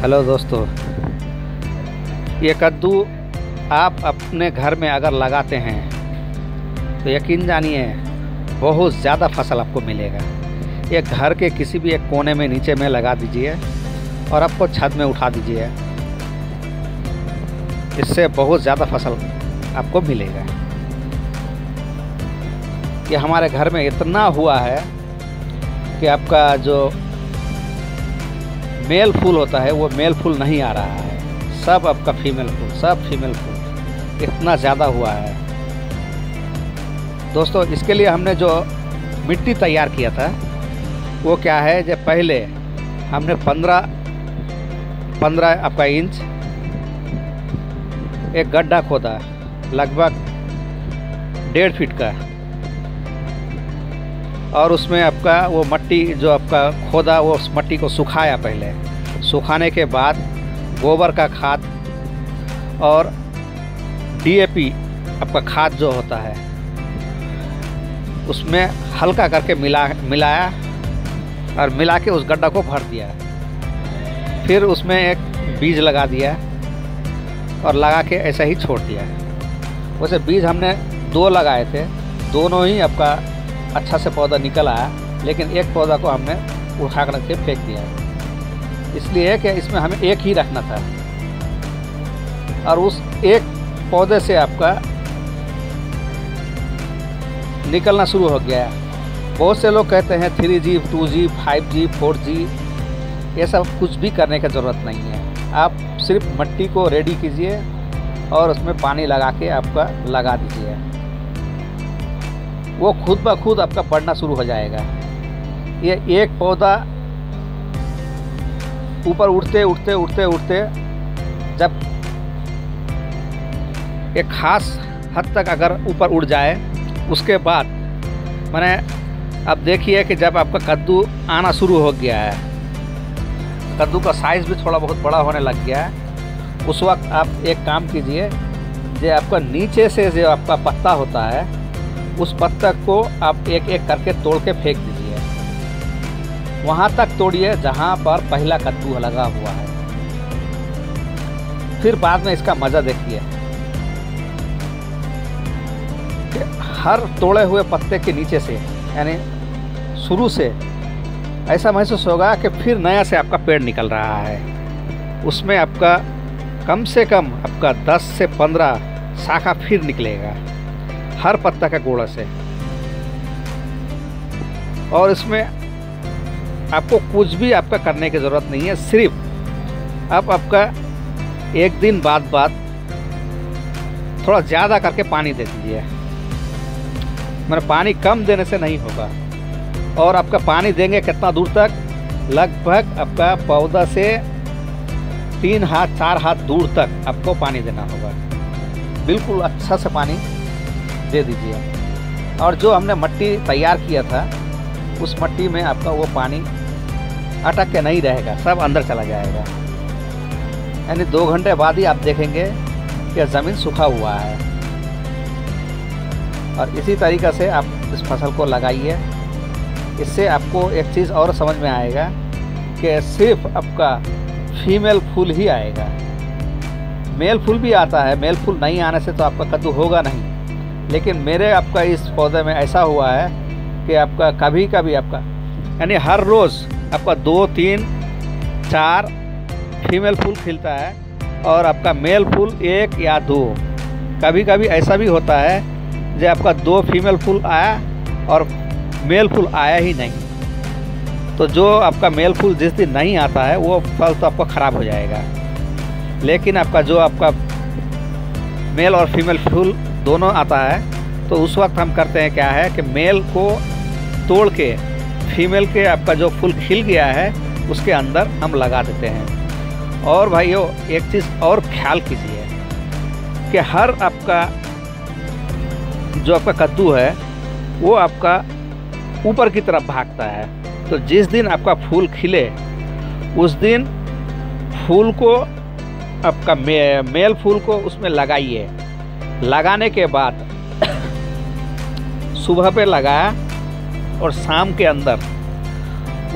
Hello दोस्तों, ये कद्दू आप अपने घर में अगर लगाते हैं तो यकीन जानिए बहुत ज़्यादा फसल आपको मिलेगा। ये घर के किसी भी एक कोने में नीचे में लगा दीजिए और आपको छत में उठा दीजिए, इससे बहुत ज़्यादा फसल आपको मिलेगा। ये हमारे घर में इतना हुआ है कि आपका जो मेल फूल होता है वो मेल फूल नहीं आ रहा है, सब आपका फीमेल फूल, सब फीमेल फूल इतना ज़्यादा हुआ है। दोस्तों, इसके लिए हमने जो मिट्टी तैयार किया था वो क्या है, जब पहले हमने 15 आपका इंच एक गड्ढा खोदा, लगभग 1.5 फीट का, और उसमें आपका वो मट्टी जो आपका खोदा वो उस मट्टी को सुखाया। पहले सुखाने के बाद गोबर का खाद और DAP आपका खाद जो होता है उसमें हल्का करके मिलाया और मिला के उस गड्ढा को भर दिया। फिर उसमें एक बीज लगा दिया और लगा के ऐसा ही छोड़ दिया। वैसे बीज हमने 2 लगाए थे, दोनों ही आपका अच्छा से पौधा निकल आया, लेकिन एक पौधा को हमने उठा कर के फेंक दिया, इसलिए कि इसमें हमें एक ही रखना था। और उस एक पौधे से आपका निकलना शुरू हो गया। बहुत से लोग कहते हैं 3G 2G 5G 4G, ये सब कुछ भी करने की ज़रूरत नहीं है। आप सिर्फ मिट्टी को रेडी कीजिए और उसमें पानी लगा के आपका लगा दीजिए, वो खुद ब खुद आपका बढ़ना शुरू हो जाएगा। ये एक पौधा ऊपर उठते उठते उठते उठते जब एक खास हद तक अगर ऊपर उड़ जाए, उसके बाद मैंने अब देखिए कि जब आपका कद्दू आना शुरू हो गया है, कद्दू का साइज़ भी थोड़ा बहुत बड़ा होने लग गया है, उस वक्त आप एक काम कीजिए, जो आपका नीचे से जो आपका पत्ता होता है उस पत्ता को आप एक एक करके तोड़ के फेंक दीजिए। वहाँ तक तोड़िए जहाँ पर पहला कद्दू लगा हुआ है, फिर बाद में इसका मज़ा देखिए कि हर तोड़े हुए पत्ते के नीचे से, यानी शुरू से ऐसा महसूस होगा कि फिर नया से आपका पेड़ निकल रहा है। उसमें आपका कम से कम आपका 10 से 15 शाखा फिर निकलेगा हर पत्ता का गोड़ा से। और इसमें आपको कुछ भी आपका करने की ज़रूरत नहीं है, सिर्फ आप आपका एक दिन बाद थोड़ा ज़्यादा करके पानी दे दीजिए। मतलब पानी कम देने से नहीं होगा। और आपका पानी देंगे कितना दूर तक, लगभग आपका पौधा से 3 हाथ 4 हाथ दूर तक आपको पानी देना होगा। बिल्कुल अच्छा से पानी दे दीजिए। और जो हमने मिट्टी तैयार किया था उस मिट्टी में आपका वो पानी अटक के नहीं रहेगा, सब अंदर चला जाएगा। यानी 2 घंटे बाद ही आप देखेंगे कि ज़मीन सूखा हुआ है। और इसी तरीक़े से आप इस फसल को लगाइए। इससे आपको एक चीज़ और समझ में आएगा कि सिर्फ आपका फीमेल फूल ही आएगा, मेल फूल भी आता है। मेल फूल नहीं आने से तो आपका कद्दू होगा नहीं। लेकिन मेरे आपका इस पौधे में ऐसा हुआ है कि आपका कभी कभी आपका यानी हर रोज़ आपका 2 3 4 फीमेल फूल खिलता है और आपका मेल फूल 1 या 2। कभी कभी ऐसा भी होता है जो आपका 2 फीमेल फूल आया और मेल फूल आया ही नहीं। तो जो आपका मेल फूल जिस दिन नहीं आता है वो फल तो आपका ख़राब हो जाएगा। लेकिन आपका जो आपका मेल और फीमेल फूल दोनों आता है तो उस वक्त हम करते हैं क्या है कि मेल को तोड़ के फीमेल के आपका जो फूल खिल गया है उसके अंदर हम लगा देते हैं। और भाइयों, एक चीज़ और ख्याल कीजिए कि हर आपका जो आपका कद्दू है वो आपका ऊपर की तरफ भागता है। तो जिस दिन आपका फूल खिले उस दिन फूल को आपका मेल फूल को उसमें लगाइए। लगाने के बाद सुबह पे लगाया और शाम के अंदर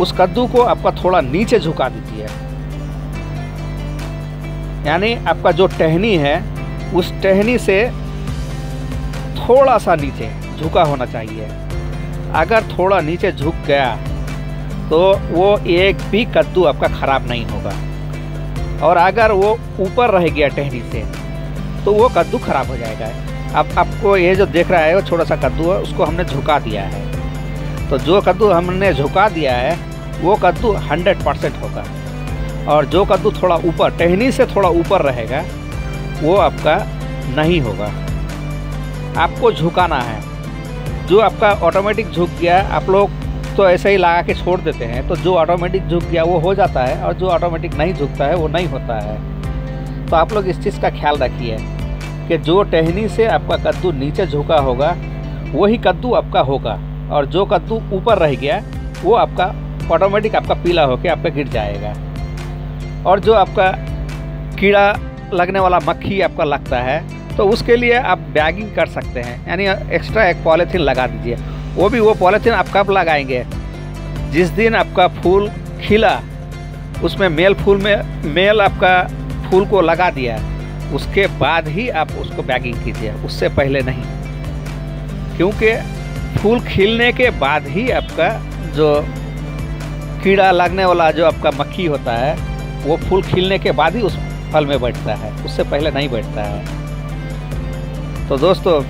उस कद्दू को आपका थोड़ा नीचे झुका दीजिए यानी आपका जो टहनी है उस टहनी से थोड़ा सा नीचे झुका होना चाहिए। अगर थोड़ा नीचे झुक गया तो वो एक भी कद्दू आपका ख़राब नहीं होगा, और अगर वो ऊपर रह गया टहनी से तो वो कद्दू ख़राब हो जाएगा। अब आपको ये जो देख रहा है वो छोटा सा कद्दू है, उसको हमने झुका दिया है। तो जो कद्दू हमने झुका दिया है वो कद्दू 100% होगा, और जो कद्दू थोड़ा ऊपर टहनी से थोड़ा ऊपर रहेगा वो आपका नहीं होगा। आपको झुकाना है। जो आपका ऑटोमेटिक झुक गया, आप लोग तो ऐसे ही लगा के छोड़ देते हैं, तो जो ऑटोमेटिक झुक गया वो हो जाता है, और जो ऑटोमेटिक नहीं झुकता है वो नहीं होता है। तो आप लोग इस चीज़ का ख्याल रखिए कि जो टहनी से आपका कद्दू नीचे झुका होगा वही कद्दू आपका होगा, और जो कद्दू ऊपर रह गया वो आपका ऑटोमेटिक आपका पीला होकर आप पे गिर जाएगा। और जो आपका कीड़ा लगने वाला मक्खी आपका लगता है तो उसके लिए आप बैगिंग कर सकते हैं, यानी एक्स्ट्रा एक पॉलीथीन लगा दीजिए। वो पॉलीथीन आप कब लगाएंगे? जिस दिन आपका फूल खिला, उसमें मेल आपका फूल को लगा दिया, उसके बाद ही आप उसको बैगिंग कीजिए, उससे पहले नहीं। क्योंकि फूल खिलने के बाद ही आपका जो कीड़ा लगने वाला जो आपका मक्खी होता है वो फूल खिलने के बाद ही उस फल में बैठता है, उससे पहले नहीं बैठता है। तो दोस्तों,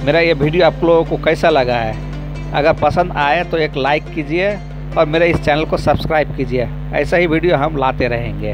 मेरा ये वीडियो आप लोगों को कैसा लगा है? अगर पसंद आए तो एक लाइक कीजिए और मेरे इस चैनल को सब्सक्राइब कीजिए। ऐसा ही वीडियो हम लाते रहेंगे।